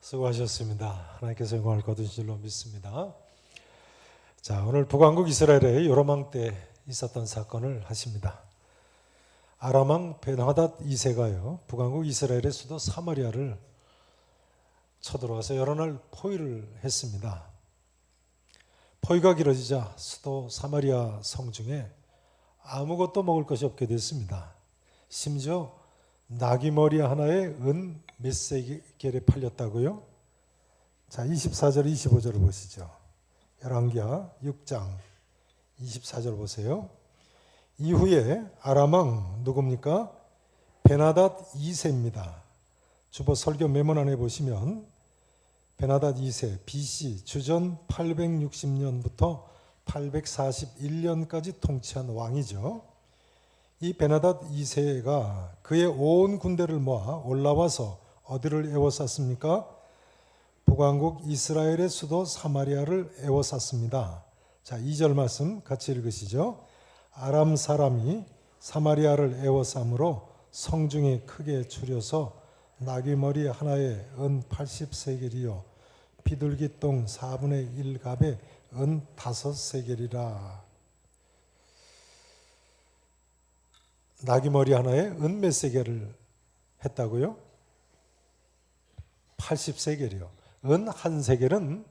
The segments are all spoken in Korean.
수고하셨습니다. 하나님께서 영광을 거두신 줄로 믿습니다. 자, 오늘 북왕국 이스라엘의 요로망 때 있었던 사건을 하십니다. 아람 왕 벤하닷 2세가요 북왕국 이스라엘의 수도 사마리아를 쳐들어와서 여러 날 포위를 했습니다. 포위가 길어지자 수도 사마리아 성중에 아무것도 먹을 것이 없게 됐습니다. 심지어 나귀머리 하나에 은 몇 세겔에 팔렸다고요? 자, 24절 25절을 보시죠. 열왕기하 6장 24절 보세요. 이후에 아람 왕 누굽니까? 벤하닷 2세입니다. 주보 설교 메모란에 보시면 벤하닷 2세 BC 주전 860년부터 841년까지 통치한 왕이죠. 이 벤하닷 2세가 그의 온 군대를 모아 올라와서 어디를 에워쌌습니까? 북왕국 이스라엘의 수도 사마리아를 에워쌌습니다. 자, 2절 말씀 같이 읽으시죠. 아람 사람이 사마리아를 에워싸므로 성중에 크게 추려서 나귀머리 하나에 은 80세겔이요 비둘기똥 4분의 1갑에 은 5세겔이라. 나귀머리 하나에 은 몇 세겔을 했다고요? 80세겔이요. 은 한 세겔은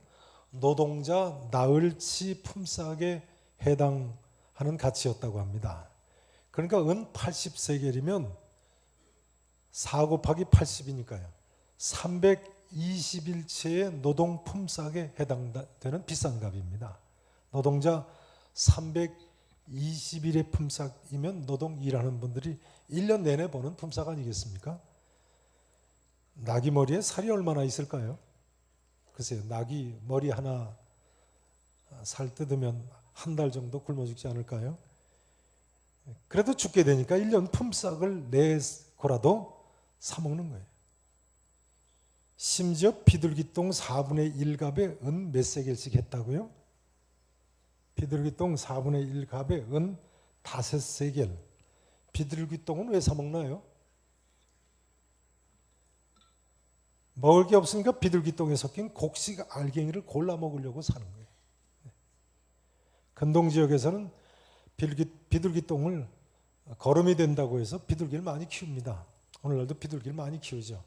노동자 나흘치 품삯에 해당하는 가치였다고 합니다. 그러니까 은 80세겔이면 4 곱하기 80이니까요. 321채의 노동 품삯에 해당되는 비싼 값입니다. 노동자 321의 품삯이면 노동 일하는 분들이 1년 내내 버는 품삯 아니겠습니까? 나귀 머리에 살이 얼마나 있을까요? 글쎄요, 나귀 머리 하나 살 뜯으면 한 달 정도 굶어 죽지 않을까요? 그래도 죽게 되니까 1년 품삯을 내고라도 사 먹는 거예요. 심지어 비둘기똥 4분의 1갑에 은 몇 세겔씩 했다고요? 비둘기똥 4분의 1갑에 은 5세겔. 비둘기똥은 왜 사 먹나요? 먹을 게 없으니까 비둘기똥에 섞인 곡식 알갱이를 골라 먹으려고 사는 거예요. 근동 지역에서는 비둘기똥을 거름이 된다고 해서 비둘기를 많이 키웁니다. 오늘날도 비둘기를 많이 키우죠.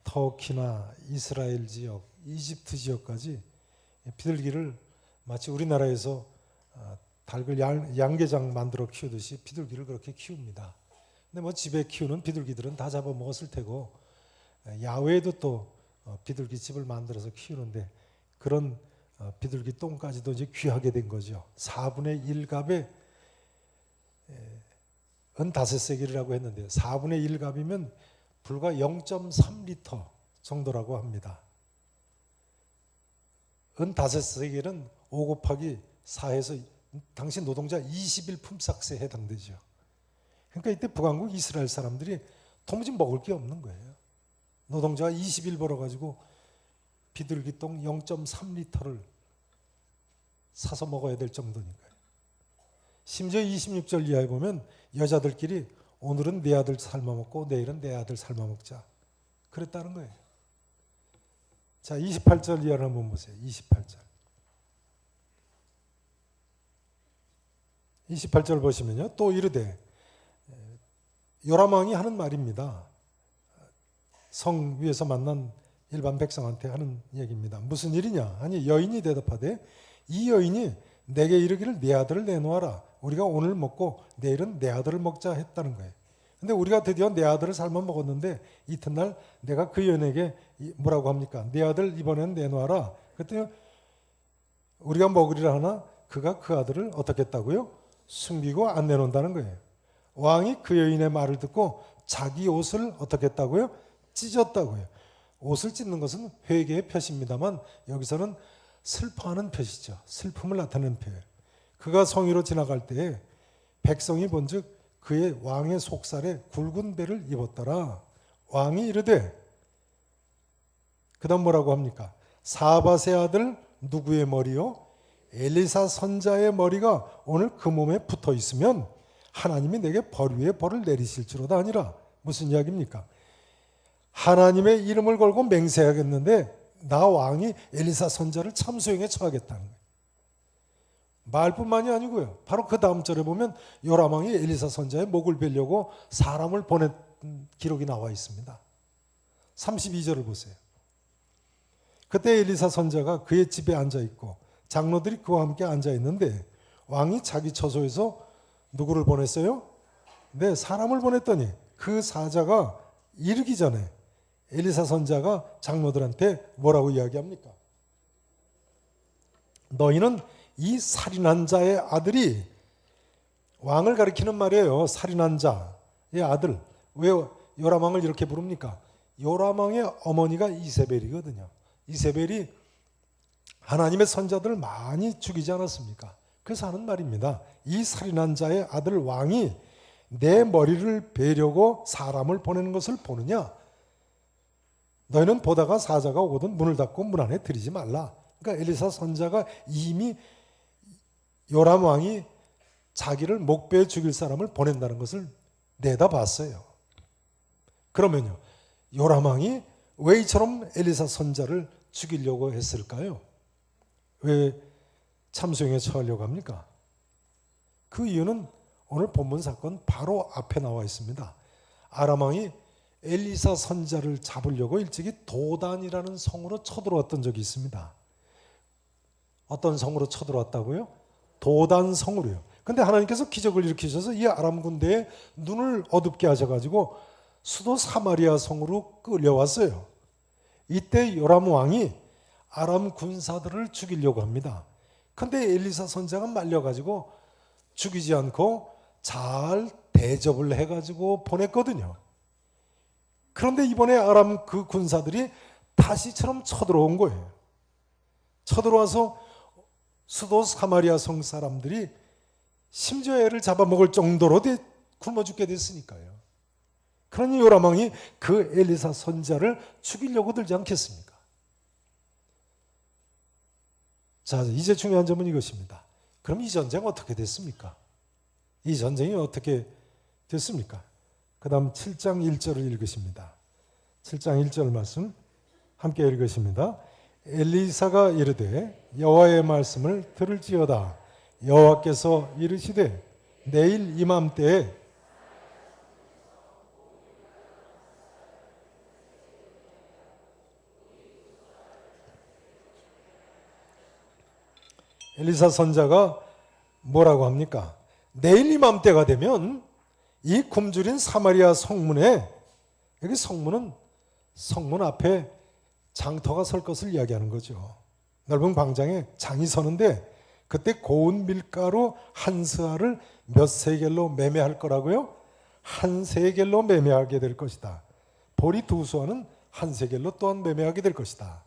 터키나 이스라엘 지역, 이집트 지역까지 비둘기를 마치 우리나라에서 닭을 양계장 만들어 키우듯이 비둘기를 그렇게 키웁니다. 근데 뭐 집에 키우는 비둘기들은 다 잡아먹었을 테고 야외에도 또 비둘기 집을 만들어서 키우는데 그런 비둘기 똥까지도 이제 귀하게 된 거죠. 4분의 1갑에 은 5세겔이라고 했는데 4분의 1갑이면 불과 0.3리터 정도라고 합니다. 은 5세겔은 5 곱하기 4해서 당시 노동자 20일 품삯에 해당되죠. 그러니까 이때 북왕국 이스라엘 사람들이 도무지 먹을 게 없는 거예요. 노동자가 20일 벌어가지고 비둘기똥 0.3리터를 사서 먹어야 될 정도니까요. 심지어 26절 이하에 보면 여자들끼리 오늘은 내 아들 삶아먹고 내일은 내 아들 삶아먹자 그랬다는 거예요. 자, 28절 이하를 한번 보세요. 28절 보시면요. 또 이르되 요람 왕이 하는 말입니다. 성 위에서 만난 일반 백성한테 하는 얘기입니다. 무슨 일이냐? 아니 여인이 대답하되 이 여인이 내게 이르기를 내 아들을 내놓아라. 우리가 오늘 먹고 내일은 내 아들을 먹자 했다는 거예요. 근데 우리가 드디어 내 아들을 삶아 먹었는데 이튿날 내가 그 여인에게 뭐라고 합니까? 내 아들 이번엔 내놓아라. 그랬더니 우리가 먹으리라 하나 그가 그 아들을 어떻게 했다고요? 숨기고 안 내놓는다는 거예요. 왕이 그 여인의 말을 듣고 자기 옷을 어떻게 했다고요? 찢었다고요. 옷을 찢는 것은 회개의 표시입니다만 여기서는 슬퍼하는 표시죠. 슬픔을 나타내는 표예요. 그가 성위로 지나갈 때에 백성이 본즉 그의 왕의 속살에 굵은 배를 입었더라. 왕이 이르되 그 다음 뭐라고 합니까? 사밧의 아들 누구의 머리요? 엘리사 선자의 머리가 오늘 그 몸에 붙어 있으면 하나님이 내게 벌 위에 벌을 내리실지로다 아니라. 무슨 이야기입니까? 하나님의 이름을 걸고 맹세하겠는데 나 왕이 엘리사 선지자를 참소형에 처하겠다는 거예요. 말뿐만이 아니고요. 바로 그 다음 절에 보면 요람 왕이 엘리사 선지자의 목을 베려고 사람을 보낸 기록이 나와 있습니다. 32절을 보세요. 그때 엘리사 선지자가 그의 집에 앉아 있고 장로들이 그와 함께 앉아 있는데 왕이 자기 처소에서 누구를 보냈어요? 네, 사람을 보냈더니 그 사자가 이르기 전에 엘리사 선지자가 장로들한테 뭐라고 이야기합니까? 너희는 이 살인한 자의 아들이, 왕을 가리키는 말이에요. 살인한 자의 아들. 왜 요람 왕을 이렇게 부릅니까? 요람 왕의 어머니가 이세벨이거든요. 이세벨이 하나님의 선자들을 많이 죽이지 않았습니까? 그래서 하는 말입니다. 이 살인한 자의 아들 왕이 내 머리를 베려고 사람을 보내는 것을 보느냐? 너희는 보다가 사자가 오거든 문을 닫고 문 안에 들이지 말라. 그러니까 엘리사 선지자가 이미 요람 왕이 자기를 목베어 죽일 사람을 보낸다는 것을 내다봤어요. 그러면요, 요람 왕이 왜 이처럼 엘리사 선지자를 죽이려고 했을까요? 왜 참소형에 처하려고 합니까? 그 이유는 오늘 본문 사건 바로 앞에 나와 있습니다. 아람 왕이 엘리사 선지자를 잡으려고 일찍이 도단이라는 성으로 쳐들어왔던 적이 있습니다. 어떤 성으로 쳐들어왔다고요? 도단 성으로요. 근데 하나님께서 기적을 일으키셔서 이 아람 군대에 눈을 어둡게 하셔가지고 수도 사마리아 성으로 끌려왔어요. 이때 요람 왕이 아람 군사들을 죽이려고 합니다. 근데 엘리사 선지자가 말려가지고 죽이지 않고 잘 대접을 해가지고 보냈거든요. 그런데 이번에 아람 그 군사들이 다시처럼 쳐들어온 거예요. 쳐들어와서 수도 사마리아 성 사람들이 심지어 애를 잡아먹을 정도로 굶어 죽게 됐으니까요. 그러니 요람 왕이 그 엘리사 선지자를 죽이려고 들지 않겠습니까? 자, 이제 중요한 점은 이것입니다. 그럼 이 전쟁 어떻게 됐습니까? 이 전쟁이 어떻게 됐습니까? 그 다음 7장 1절을 읽으십니다. 7장 1절 말씀 함께 읽으십니다. 엘리사가 이르되 여호와의 말씀을 들을지어다. 여호와께서 이르시되 내일 이맘때에 엘리사 선지자가 뭐라고 합니까? 내일 이맘때가 되면 이 굶주린 사마리아 성문에, 여기 성문 앞에 장터가 설 것을 이야기하는 거죠. 넓은 광장에 장이 서는데 그때 고운 밀가루 한 스아를 몇 세겔로 매매할 거라고요? 한 세겔로 매매하게 될 것이다. 보리 두 수아는 한 세겔로 또한 매매하게 될 것이다.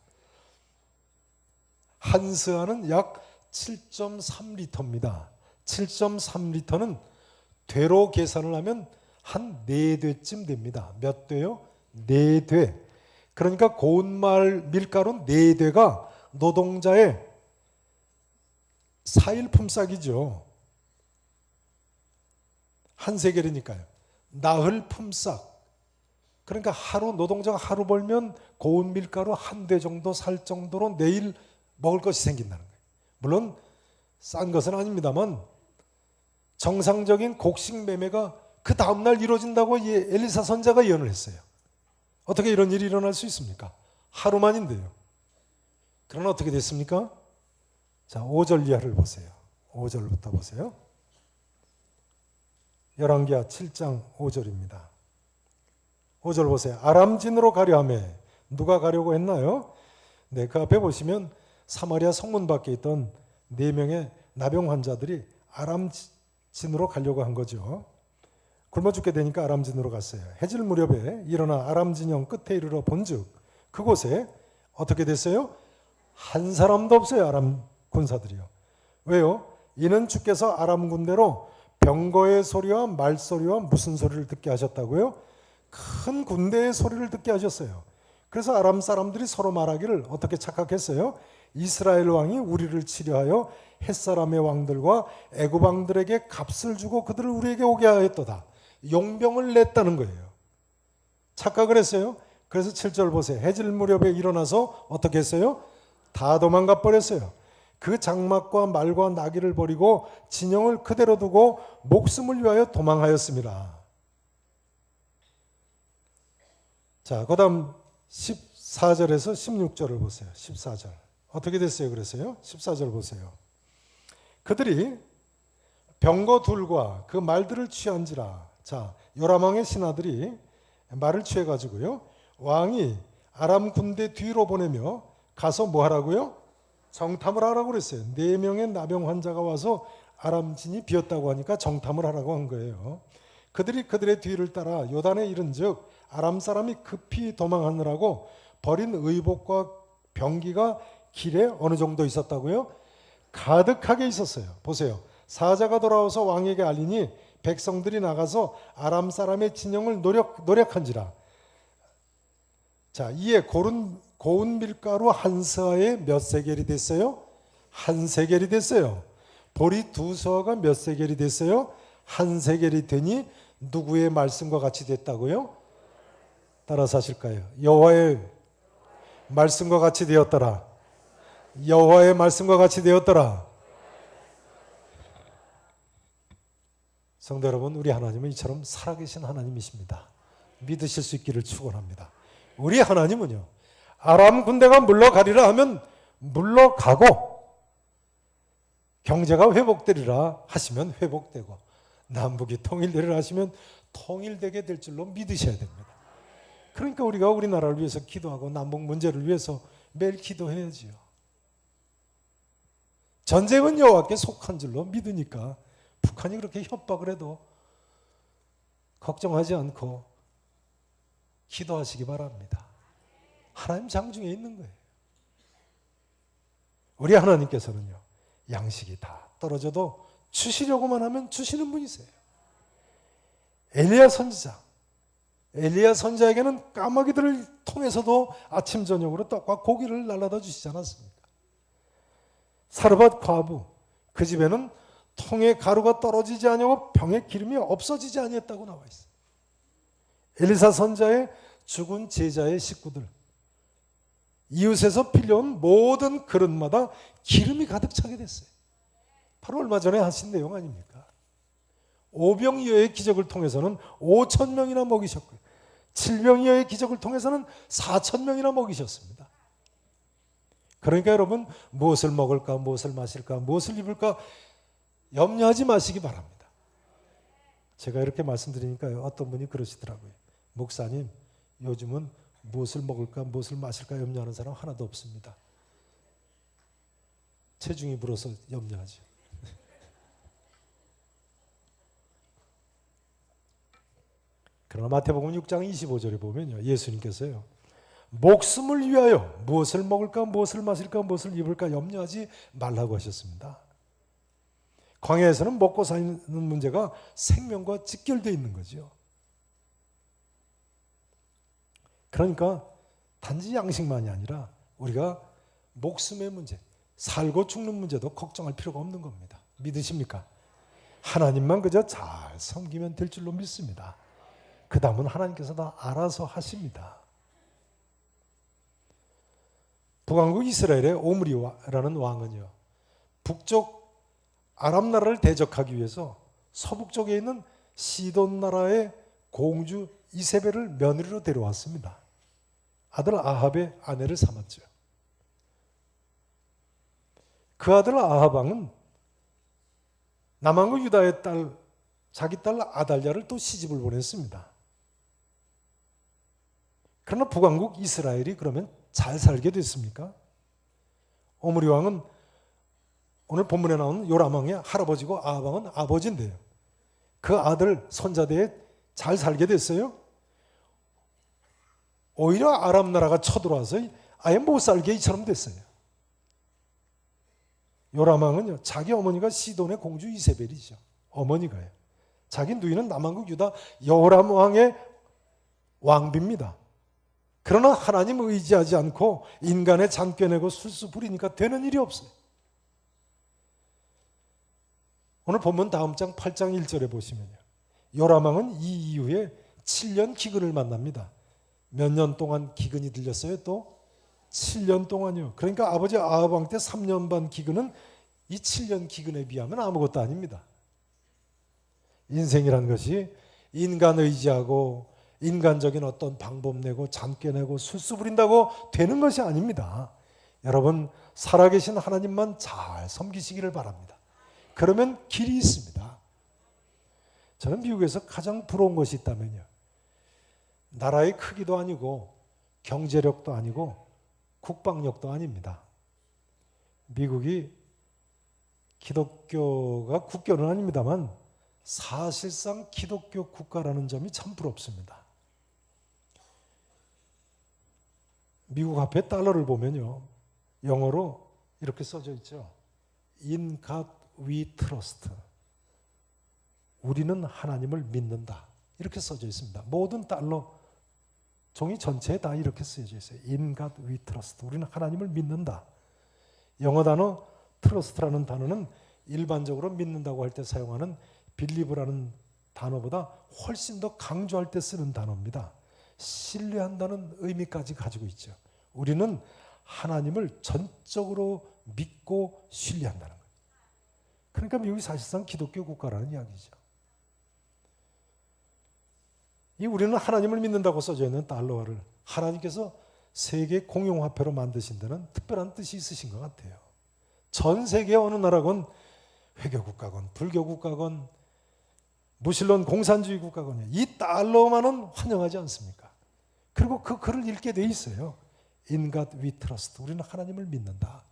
한 스아는 약 7.3리터입니다. 7.3리터는 되로 계산을 하면 한 4되쯤 됩니다. 몇 되요? 4되. 그러니까 고운 밀가루 4되가 노동자의 4일 품삯이죠. 한 세겔이니까요. 나흘 품삯. 그러니까 하루 노동자가 하루 벌면 고운 밀가루 한 대 정도 살 정도로 내일 먹을 것이 생긴다는 거예요. 물론 싼 것은 아닙니다만 정상적인 곡식 매매가 그 다음날 이루어진다고 엘리사 선지자가 예언을 했어요. 어떻게 이런 일이 일어날 수 있습니까? 하루만인데요. 그러나 어떻게 됐습니까? 자, 5절 이하를 보세요. 5절부터 보세요. 열왕기하 7장 5절입니다. 5절 보세요. 아람진으로 가려 하며 누가 가려고 했나요? 네, 그 앞에 보시면 사마리아 성문 밖에 있던 4명의 나병 환자들이 아람진으로 가려고 한 거죠. 굶어 죽게 되니까 아람진으로 갔어요. 해질 무렵에 일어나 아람진영 끝에 이르러 본즉 그곳에 어떻게 됐어요? 한 사람도 없어요. 아람 군사들이요. 왜요? 이는 주께서 아람 군대로 병거의 소리와 말소리와 무슨 소리를 듣게 하셨다고요? 큰 군대의 소리를 듣게 하셨어요. 그래서 아람 사람들이 서로 말하기를 어떻게 착각했어요? 이스라엘 왕이 우리를 치려하여 햇사람의 왕들과 애굽 왕들에게 값을 주고 그들을 우리에게 오게 하였도다. 용병을 냈다는 거예요. 착각을 했어요. 그래서 7절 보세요. 해질 무렵에 일어나서 어떻게 했어요? 다 도망가 버렸어요. 그 장막과 말과 나귀를 버리고 진영을 그대로 두고 목숨을 위하여 도망하였습니다. 자, 그 다음 14절에서 16절을 보세요. 14절. 어떻게 됐어요? 그랬어요? 14절 보세요. 그들이 병거 둘과 그 말들을 취한지라. 자, 요람왕의 신하들이 말을 취해가지고요. 왕이 아람 군대 뒤로 보내며 가서 뭐 하라고요? 정탐을 하라고 그랬어요. 4명의 나병 환자가 와서 아람진이 비었다고 하니까 정탐을 하라고 한 거예요. 그들이 그들의 뒤를 따라 요단에 이른즉 아람 사람이 급히 도망하느라고 버린 의복과 병기가 길에 어느 정도 있었다고요? 가득하게 있었어요. 보세요. 사자가 돌아와서 왕에게 알리니 백성들이 나가서 아람 사람의 진영을 노력한지라. 자, 이에 고운 밀가루 한 서에 몇 세겔이 됐어요? 한 세겔이 됐어요. 보리 2서가 몇 세겔이 됐어요? 한 세겔이 되니 누구의 말씀과 같이 됐다고요? 따라서 하실까요? 여호와의 말씀과 같이 되었더라. 여호와의 말씀과 같이 되었더라. 성도 여러분, 우리 하나님은 이처럼 살아계신 하나님이십니다. 믿으실 수 있기를 축원합니다. 우리 하나님은요, 아람 군대가 물러가리라 하면 물러가고 경제가 회복되리라 하시면 회복되고 남북이 통일되리라 하시면 통일되게 될 줄로 믿으셔야 됩니다. 그러니까 우리가 우리나라를 위해서 기도하고 남북 문제를 위해서 매일 기도해야지요. 전쟁은 여호와께 속한 줄로 믿으니까 북한이 그렇게 협박을 해도 걱정하지 않고 기도하시기 바랍니다. 하나님 장중에 있는 거예요. 우리 하나님께서는요, 양식이 다 떨어져도 주시려고만 하면 주시는 분이세요. 엘리야 선지자에게는 까마귀들을 통해서도 아침 저녁으로 떡과 고기를 날라다 주시지 않았습니까? 사르밧 과부, 그 집에는 통에 가루가 떨어지지 아니하고 병에 기름이 없어지지 아니했다고 나와 있어요. 엘리사 선지자의 죽은 제자의 식구들, 이웃에서 빌려온 모든 그릇마다 기름이 가득 차게 됐어요. 바로 얼마 전에 하신 내용 아닙니까? 오병이어의 기적을 통해서는 5,000명이나 먹이셨고요. 7병이어의 기적을 통해서는 4,000명이나 먹이셨습니다. 그러니까 여러분, 무엇을 먹을까, 무엇을 마실까, 무엇을 입을까 염려하지 마시기 바랍니다. 제가 이렇게 말씀드리니까요, 어떤 분이 그러시더라고요. 목사님, 요즘은 무엇을 먹을까, 무엇을 마실까 염려하는 사람 하나도 없습니다. 체중이 불어서 염려하죠. 그러나 마태복음 6장 25절에 보면요, 예수님께서요, 목숨을 위하여 무엇을 먹을까, 무엇을 마실까, 무엇을 입을까 염려하지 말라고 하셨습니다. 광야에서는 먹고 사는 문제가 생명과 직결되어 있는 거죠. 그러니까 단지 양식만이 아니라 우리가 목숨의 문제, 살고 죽는 문제도 걱정할 필요가 없는 겁니다. 믿으십니까? 하나님만 그저 잘 섬기면 될 줄로 믿습니다. 그 다음은 하나님께서 다 알아서 하십니다. 북왕국 이스라엘의 오므리라는 왕은요, 북쪽 아람 나라를 대적하기 위해서 서북쪽에 있는 시돈 나라의 공주 이세벨을 며느리로 데려왔습니다. 아들 아합의 아내를 삼았죠. 그 아들 아합 왕은 남왕국 유다의 딸, 자기 딸 아달랴를 또 시집을 보냈습니다. 그러나 북왕국 이스라엘이 그러면 잘 살게 됐습니까? 오므리 왕은 오늘 본문에 나오는 요람 왕의 할아버지고 아합 왕은 아버지인데요, 그 아들 손자대에 잘 살게 됐어요? 오히려 아람 나라가 쳐들어와서 아예 못 살게 이처럼 됐어요. 요람 왕은요, 자기 어머니가 시돈의 공주 이세벨이죠. 어머니가요. 자기 누이는 남왕국 유다 여호람 왕의 왕비입니다. 그러나 하나님 의지하지 않고 인간의 장껴내고 술수 부리니까 되는 일이 없어요. 오늘 본문 다음 장 8장 1절에 보시면요, 요람 왕은 이 이후에 7년 기근을 만납니다. 몇 년 동안 기근이 들렸어요? 또 7년 동안이요. 그러니까 아버지 아합 왕 때 3년 반 기근은 이 7년 기근에 비하면 아무것도 아닙니다. 인생이란 것이 인간 의지하고 인간적인 어떤 방법 내고 잠깨 내고 술수 부린다고 되는 것이 아닙니다. 여러분 살아계신 하나님만 잘 섬기시기를 바랍니다. 그러면 길이 있습니다. 저는 미국에서 가장 부러운 것이 있다면요, 나라의 크기도 아니고 경제력도 아니고 국방력도 아닙니다. 미국이 기독교가 국교는 아닙니다만 사실상 기독교 국가라는 점이 참 부럽습니다. 미국 앞에 달러를 보면요, 영어로 이렇게 써져 있죠. In God we trust. 우리는 하나님을 믿는다. 이렇게 써져 있습니다. 모든 달러 종이 전체에 다 이렇게 쓰여져 있어요. In God we trust. 우리는 하나님을 믿는다. 영어 단어 trust라는 단어는 일반적으로 믿는다고 할 때 사용하는 believe라는 단어보다 훨씬 더 강조할 때 쓰는 단어입니다. 신뢰한다는 의미까지 가지고 있죠. 우리는 하나님을 전적으로 믿고 신뢰한다는 거예요. 그러니까 미국이 사실상 기독교 국가라는 이야기죠. 이 우리는 하나님을 믿는다고 써져 있는 달러를 하나님께서 세계 공용화폐로 만드신 데는 특별한 뜻이 있으신 것 같아요. 전 세계 어느 나라건 회교국가건 불교국가건 무신론 공산주의 국가건요, 이 달러만은 환영하지 않습니까? 그리고 그 글을 읽게 돼 있어요. In God we trust. 우리는 하나님을 믿는다.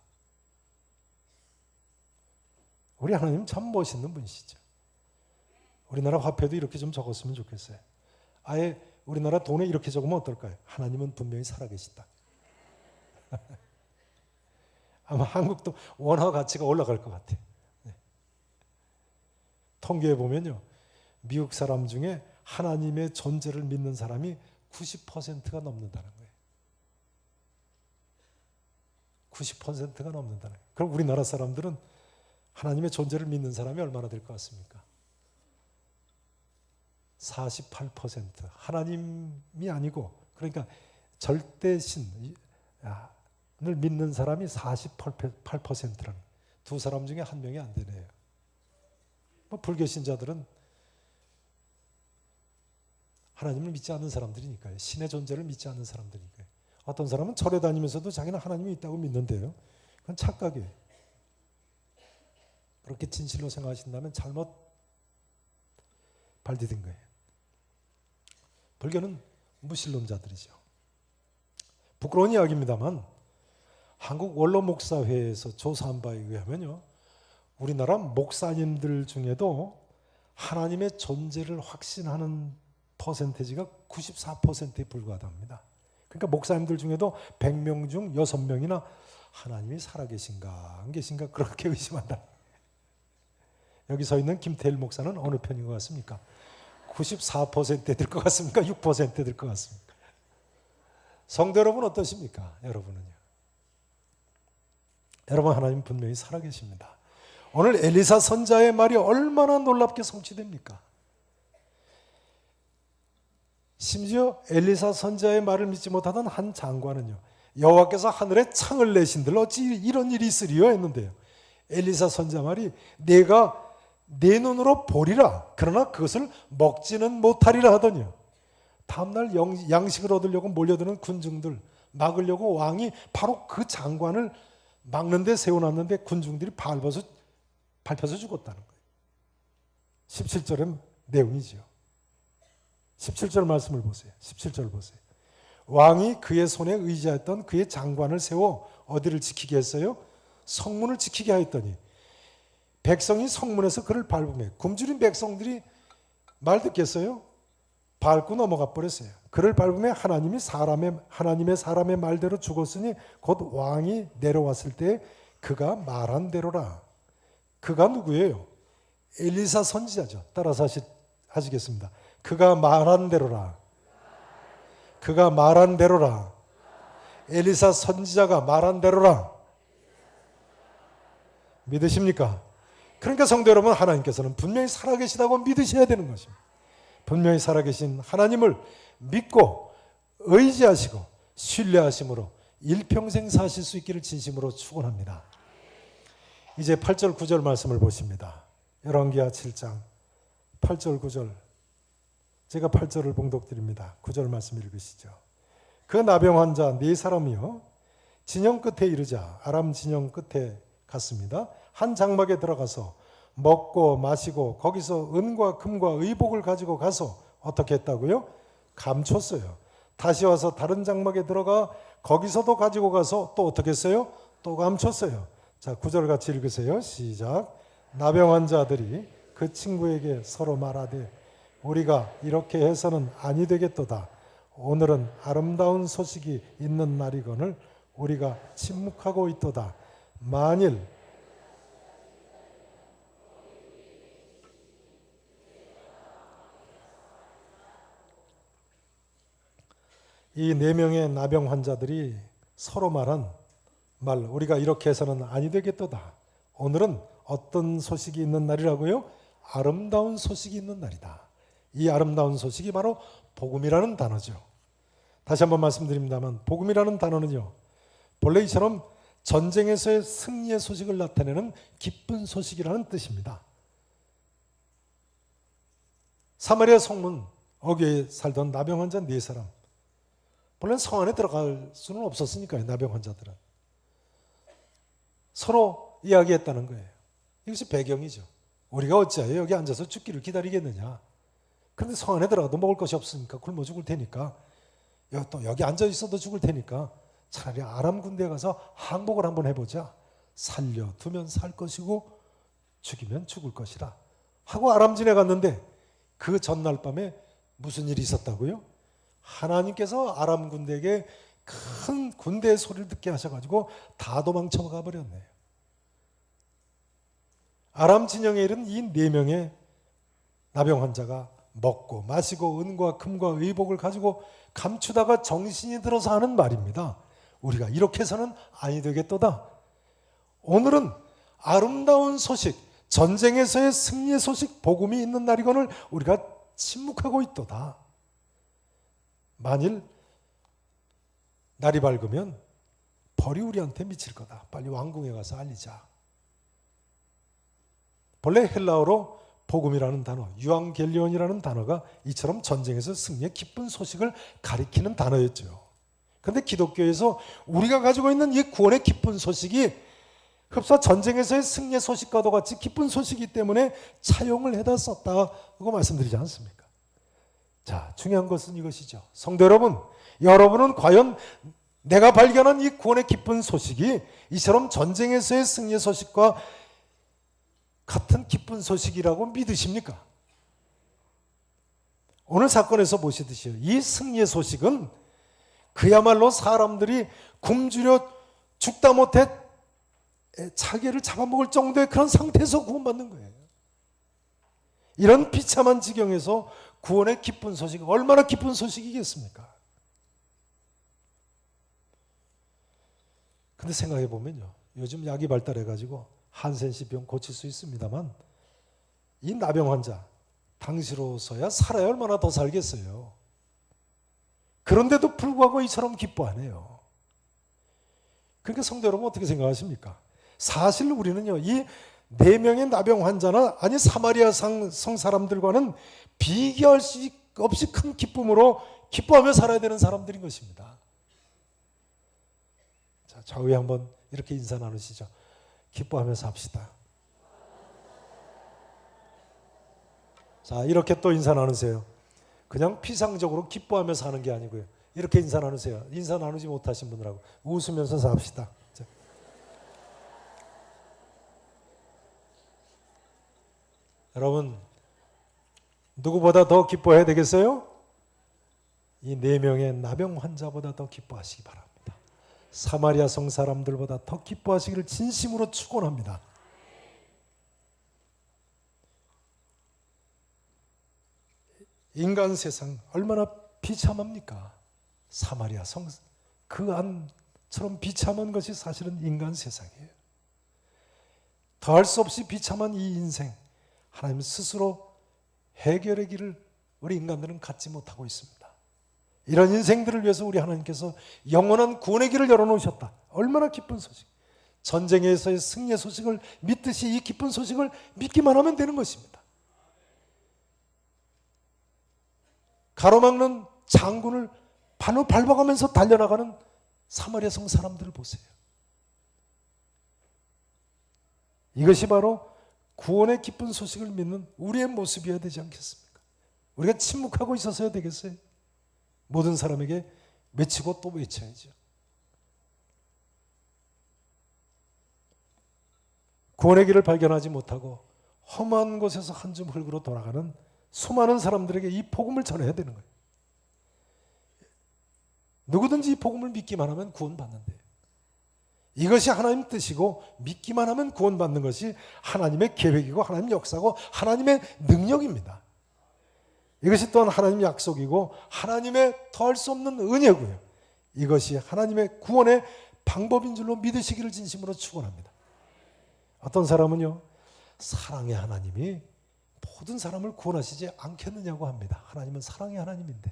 우리 하나님 참 멋있는 분이시죠. 우리나라 화폐도 이렇게 좀 적었으면 좋겠어요. 아예 우리나라 돈에 이렇게 적으면 어떨까요? 하나님은 분명히 살아계신다. 아마 한국도 원화 가치가 올라갈 것 같아요. 네. 통계에 보면요, 미국 사람 중에 하나님의 존재를 믿는 사람이 90%가 넘는다는 거예요. 90%가 넘는다는 거예요. 그럼 우리나라 사람들은 하나님의 존재를 믿는 사람이 얼마나 될 것 같습니까? 48%. 하나님이 아니고, 그러니까 절대신을 믿는 사람이 48%라는, 두 사람 중에 한 명이 안 되네요. 뭐 불교 신자들은 하나님을 믿지 않는 사람들이니까요. 신의 존재를 믿지 않는 사람들이니까요. 어떤 사람은 절에 다니면서도 자기는 하나님이 있다고 믿는데요, 그건 착각이에요. 그렇게 진실로 생각하신다면 잘못 발디딘 거예요. 불교는 무신론자들이죠. 부끄러운 이야기입니다만 한국 원로 목사회에서 조사한 바에 의하면요, 우리나라 목사님들 중에도 하나님의 존재를 확신하는 퍼센테이지가 94%에 불과하답니다. 그러니까 목사님들 중에도 100명 중 6명이나 하나님이 살아계신가 안 계신가 그렇게 의심한다. 여기 서 있는 김태일 목사는 어느 편인 것 같습니까? 94%에 될 것 같습니까? 6%에 될 것 같습니까? 성도 여러분 어떠십니까? 여러분은요? 여러분 하나님 분명히 살아계십니다. 오늘 엘리사 선자의 말이 얼마나 놀랍게 성취됩니까? 심지어 엘리사 선자의 말을 믿지 못하던 한 장관은요, 여호와께서 하늘에 창을 내신들 어찌 이런 일이 있으리요 했는데요, 엘리사 선자 말이 내가 내 눈으로 보리라 그러나 그것을 먹지는 못하리라 하더니요, 다음날 양식을 얻으려고 몰려드는 군중들 막으려고 왕이 바로 그 장관을 막는 데 세워놨는데 군중들이 밟혀서 죽었다는 거예요. 17절의 내용이죠. 17절 말씀을 보세요. 17절 보세요. 왕이 그의 손에 의지했던 그의 장관을 세워 어디를 지키게 했어요? 성문을 지키게 하였더니 백성이 성문에서 그를 밟으며, 굶주린 백성들이 말 듣겠어요? 밟고 넘어가 버렸어요. 그를 밟으며 하나님의 사람의 말대로 죽었으니 곧 왕이 내려왔을 때 그가 말한 대로라. 그가 누구예요? 엘리사 선지자죠. 따라서 하시겠습니다. 그가 말한 대로라. 그가 말한 대로라. 엘리사 선지자가 말한 대로라. 믿으십니까? 그러니까 성도 여러분, 하나님께서는 분명히 살아계시다고 믿으셔야 되는 것입니다. 분명히 살아계신 하나님을 믿고 의지하시고 신뢰하심으로 일평생 사실 수 있기를 진심으로 축원합니다. 이제 8절 9절 말씀을 보십니다. 열왕기하 7장 8절 9절, 제가 8절을 봉독드립니다. 9절 말씀 읽으시죠. 그 나병 환자 네 사람이요 진영 끝에 이르자 아람 진영 끝에 갔습니다. 한 장막에 들어가서 먹고 마시고 거기서 은과 금과 의복을 가지고 가서 어떻게 했다고요? 감췄어요. 다시 와서 다른 장막에 들어가 거기서도 가지고 가서 또 어떻게 했어요? 또 감췄어요. 자, 9절 같이 읽으세요. 시작. 나병 환자들이 그 친구에게 서로 말하되 우리가 이렇게 해서는 아니 되겠도다. 오늘은 아름다운 소식이 있는 날이거늘 우리가 침묵하고 있도다. 만일 이 4명의 나병 환자들이 서로 말한 말, 우리가 이렇게 해서는 아니 되겠도다. 오늘은 어떤 소식이 있는 날이라고요? 아름다운 소식이 있는 날이다. 이 아름다운 소식이 바로 복음이라는 단어죠. 다시 한번 말씀드립니다만 복음이라는 단어는요, 본래 이처럼 전쟁에서의 승리의 소식을 나타내는 기쁜 소식이라는 뜻입니다. 사마리아 성문 어귀에 살던 나병 환자 4사람, 본래 성 안에 들어갈 수는 없었으니까요. 나병 환자들은 서로 이야기했다는 거예요. 이것이 배경이죠. 우리가 어찌하여 여기 앉아서 죽기를 기다리겠느냐. 그런데 성 안에 들어가도 먹을 것이 없으니까 굶어 죽을 테니까, 또 여기 앉아 있어도 죽을 테니까 차라리 아람 군대에 가서 항복을 한번 해보자. 살려두면 살 것이고 죽이면 죽을 것이라 하고 아람진에 갔는데 그 전날 밤에 무슨 일이 있었다고요? 하나님께서 아람 군대에게 큰 군대의 소리를 듣게 하셔가지고 다 도망쳐 가버렸네요. 아람 진영에 이른 이 4명의 나병 환자가 먹고 마시고 은과 금과 의복을 가지고 감추다가 정신이 들어서 하는 말입니다. 우리가 이렇게 해서는 아니 되겠도다. 오늘은 아름다운 소식, 전쟁에서의 승리의 소식, 복음이 있는 날이거늘 우리가 침묵하고 있도다. 만일 날이 밝으면 벌이 우리한테 미칠 거다. 빨리 왕궁에 가서 알리자. 본래 헬라어로 복음이라는 단어, 유앙겔리온이라는 단어가 이처럼 전쟁에서 승리의 기쁜 소식을 가리키는 단어였죠. 그런데 기독교에서 우리가 가지고 있는 이 구원의 기쁜 소식이 흡사 전쟁에서의 승리의 소식과도 같이 기쁜 소식이기 때문에 차용을 해다 썼다고 말씀드리지 않습니까? 자, 중요한 것은 이것이죠. 성도 여러분, 여러분은 과연 내가 발견한 이 구원의 기쁜 소식이 이처럼 전쟁에서의 승리의 소식과 같은 기쁜 소식이라고 믿으십니까? 오늘 사건에서 보시듯이요, 이 승리의 소식은 그야말로 사람들이 굶주려 죽다 못해 자기를 잡아먹을 정도의 그런 상태에서 구원받는 거예요. 이런 비참한 지경에서 구원의 기쁜 소식, 얼마나 기쁜 소식이겠습니까? 근데 생각해 보면요, 요즘 약이 발달해가지고 한센시병 고칠 수 있습니다만 이 나병 환자 당시로서야 살아야 얼마나 더 살겠어요. 그런데도 불구하고 이처럼 기뻐하네요. 그러니까 성도 여러분 어떻게 생각하십니까? 사실 우리는요, 이 4명의 나병 환자나 아니 사마리아 성 사람들과는 비교할 수 없이 큰 기쁨으로 기뻐하며 살아야 되는 사람들인 것입니다. 자, 좌우에 한번 이렇게 인사 나누시죠. 기뻐하면서 합시다. 자, 이렇게 또 인사 나누세요. 그냥 피상적으로 기뻐하면서 하는 게 아니고요. 이렇게 인사 나누세요. 인사 나누지 못하신 분들하고 웃으면서 합시다. 자. 여러분, 누구보다 더 기뻐해야 되겠어요? 이 4명의 나병 환자보다 더 기뻐하시기 바랍니다. 사마리아 성 사람들보다 더 기뻐하시기를 진심으로 축원합니다. 인간 세상 얼마나 비참합니까? 사마리아 성 그 안처럼 비참한 것이 사실은 인간 세상이에요. 더할 수 없이 비참한 이 인생, 하나님 스스로 해결의 길을 우리 인간들은 갖지 못하고 있습니다. 이런 인생들을 위해서 우리 하나님께서 영원한 구원의 길을 열어놓으셨다. 얼마나 기쁜 소식. 전쟁에서의 승리의 소식을 믿듯이 이 기쁜 소식을 믿기만 하면 되는 것입니다. 가로막는 장군을 반을 밟아가면서 달려나가는 사마리아 성 사람들을 보세요. 이것이 바로 구원의 기쁜 소식을 믿는 우리의 모습이어야 되지 않겠습니까? 우리가 침묵하고 있어서야 되겠어요? 모든 사람에게 외치고 또 외쳐야죠. 구원의 길을 발견하지 못하고 험한 곳에서 한 줌 흙으로 돌아가는 수많은 사람들에게 이 복음을 전해야 되는 거예요. 누구든지 이 복음을 믿기만 하면 구원받는데요. 이것이 하나님 뜻이고 믿기만 하면 구원받는 것이 하나님의 계획이고 하나님의 역사고 하나님의 능력입니다. 이것이 또한 하나님의 약속이고 하나님의 더할 수 없는 은혜고요. 이것이 하나님의 구원의 방법인 줄로 믿으시기를 진심으로 축원합니다. 어떤 사람은요, 사랑의 하나님이 모든 사람을 구원하시지 않겠느냐고 합니다. 하나님은 사랑의 하나님인데.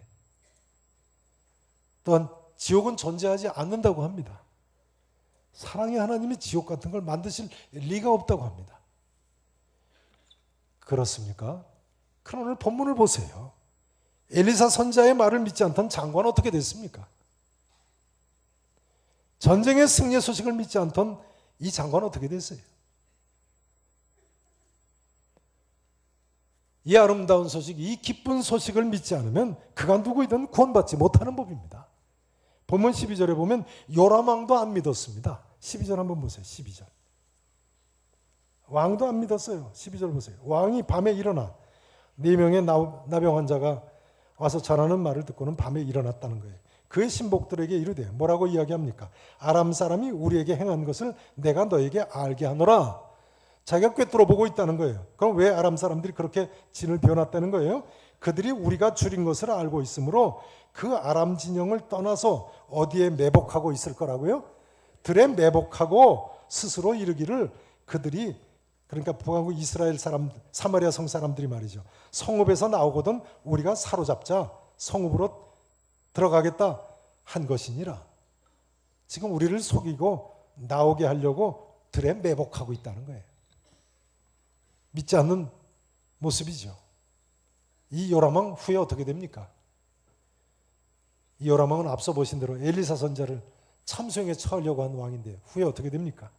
또한 지옥은 존재하지 않는다고 합니다. 사랑의 하나님이 지옥 같은 걸 만드실 리가 없다고 합니다. 그렇습니까? 그럼 오늘 본문을 보세요. 엘리사 선지자의 말을 믿지 않던 장관은 어떻게 됐습니까? 전쟁의 승리의 소식을 믿지 않던 이 장관은 어떻게 됐어요? 이 아름다운 소식, 이 기쁜 소식을 믿지 않으면 그가 누구이든 구원받지 못하는 법입니다. 본문 12절에 보면 요람 왕도 안 믿었습니다. 12절 한번 보세요. 12절. 왕도 안 믿었어요. 12절 보세요. 왕이 밤에 일어나 4명의 나병 환자가 와서 전하는 말을 듣고는 밤에 일어났다는 거예요. 그의 신복들에게 이르되 뭐라고 이야기합니까? 아람 사람이 우리에게 행한 것을 내가 너에게 알게 하노라. 자기가 꿰뚫어 보고 있다는 거예요. 그럼 왜 아람 사람들이 그렇게 진을 비워놨다는 거예요? 그들이 우리가 줄인 것을 알고 있으므로 그 아람 진영을 떠나서 어디에 매복하고 있을 거라고요? 들에 매복하고 스스로 이르기를 그들이, 그러니까 북왕국 이스라엘 사람, 사마리아 성 사람들이 말이죠. 성읍에서 나오거든 우리가 사로잡자, 성읍으로 들어가겠다 한 것이니라. 지금 우리를 속이고 나오게 하려고 들에 매복하고 있다는 거예요. 믿지 않는 모습이죠. 이 요람왕 후에 어떻게 됩니까? 이 요람왕은 앞서 보신 대로 엘리사 선지자를 참수형에 처하려고 한 왕인데 후에 어떻게 됩니까?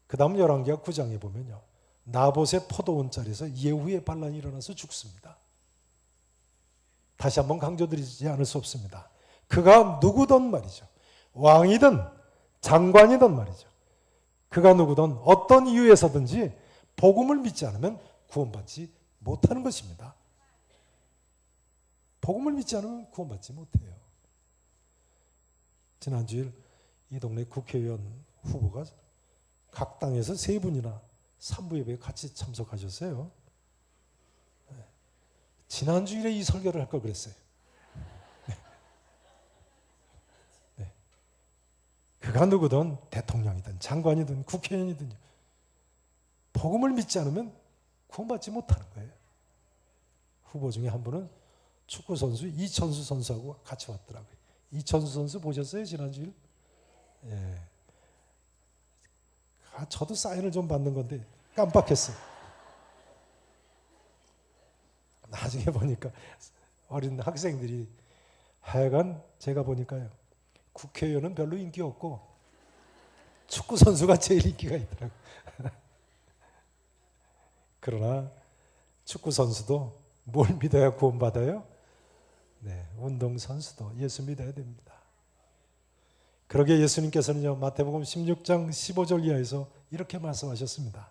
그 다음 열왕기하 9장에 보면요, 나봇의 포도원자리에서 예후의 반란이 일어나서 죽습니다. 다시 한번 강조드리지 않을 수 없습니다. 그가 누구든 말이죠, 왕이든 장관이든 말이죠, 그가 누구든 어떤 이유에서든지 복음을 믿지 않으면 구원받지 못하는 것입니다. 복음을 믿지 않으면 구원받지 못해요. 지난주일 이 동네 국회의원 후보가 각 당에서 3분이나 3부 예배에 같이 참석하셨어요. 지난주일에 이 설교를 할 걸 그랬어요. 네. 그가 누구든 대통령이든 장관이든 국회의원이든 복음을 믿지 않으면 구원받지 못하는 거예요. 후보 중에 한 분은 축구선수 이천수 선수하고 같이 왔더라고요. 이천수 선수 보셨어요? 지난주일? 예. 저도 사인을 좀 받는 건데 깜빡했어요. 나중에 보니까 어린 학생들이, 하여간 제가 보니까요, 국회의원은 별로 인기 없고 축구선수가 제일 인기가 있더라고요. 그러나 축구선수도 뭘 믿어야 구원받아요? 네, 운동선수도 예수 믿어야 됩니다. 그러게 예수님께서는요, 마태복음 16장 15절 이하에서 이렇게 말씀하셨습니다.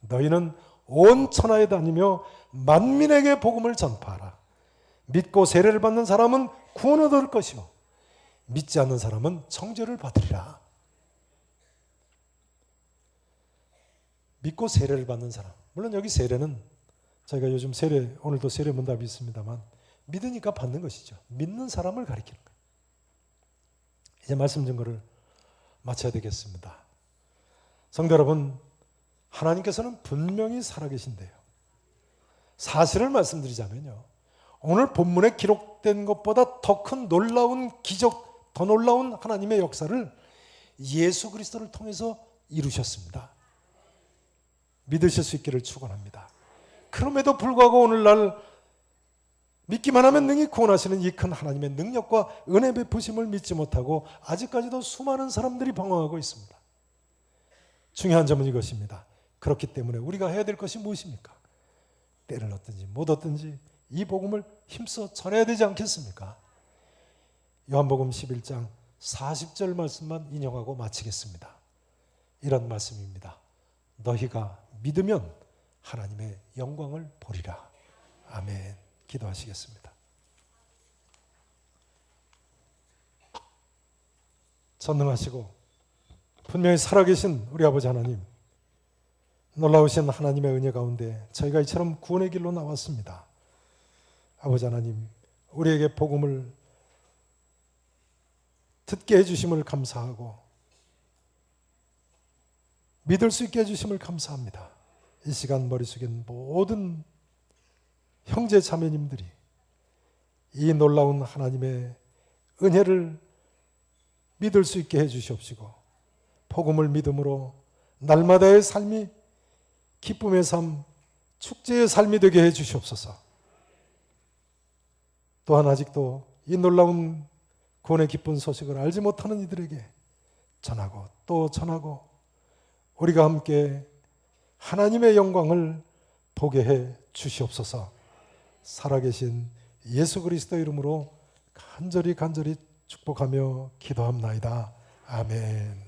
너희는 온 천하에 다니며 만민에게 복음을 전파하라. 믿고 세례를 받는 사람은 구원을 얻을 것이요 믿지 않는 사람은 정죄를 받으리라. 믿고 세례를 받는 사람, 물론 여기 세례는 저희가 요즘 세례, 오늘도 세례 문답이 있습니다만 믿으니까 받는 것이죠. 믿는 사람을 가리키는 거예요. 이제 말씀 증거를 마쳐야 되겠습니다. 성도 여러분, 하나님께서는 분명히 살아계신데요, 사실을 말씀드리자면요, 오늘 본문에 기록된 것보다 더 큰 놀라운 기적, 더 놀라운 하나님의 역사를 예수 그리스도를 통해서 이루셨습니다. 믿으실 수 있기를 축원합니다. 그럼에도 불구하고 오늘날 믿기만 하면 능히 구원하시는 이 큰 하나님의 능력과 은혜 베푸심을 믿지 못하고 아직까지도 수많은 사람들이 방황하고 있습니다. 중요한 점은 이것입니다. 그렇기 때문에 우리가 해야 될 것이 무엇입니까? 때를 얻든지 못 얻든지 이 복음을 힘써 전해야 되지 않겠습니까? 요한복음 11장 40절 말씀만 인용하고 마치겠습니다. 이런 말씀입니다. 너희가 믿으면 하나님의 영광을 보리라. 아멘. 기도하시겠습니다. 전능하시고 분명히 살아계신 우리 아버지 하나님, 놀라우신 하나님의 은혜 가운데 저희가 이처럼 구원의 길로 나왔습니다. 아버지 하나님, 우리에게 복음을 듣게 해주심을 감사하고 믿을 수 있게 해주심을 감사합니다. 이 시간 머릿속에 모든 형제 자매님들이 이 놀라운 하나님의 은혜를 믿을 수 있게 해주시옵시고 복음을 믿음으로 날마다의 삶이 기쁨의 삶, 축제의 삶이 되게 해주시옵소서. 또한 아직도 이 놀라운 구원의 기쁜 소식을 알지 못하는 이들에게 전하고 또 전하고 우리가 함께 하나님의 영광을 보게 해 주시옵소서. 살아계신 예수 그리스도 이름으로 간절히 축복하며 기도합나이다. 아멘.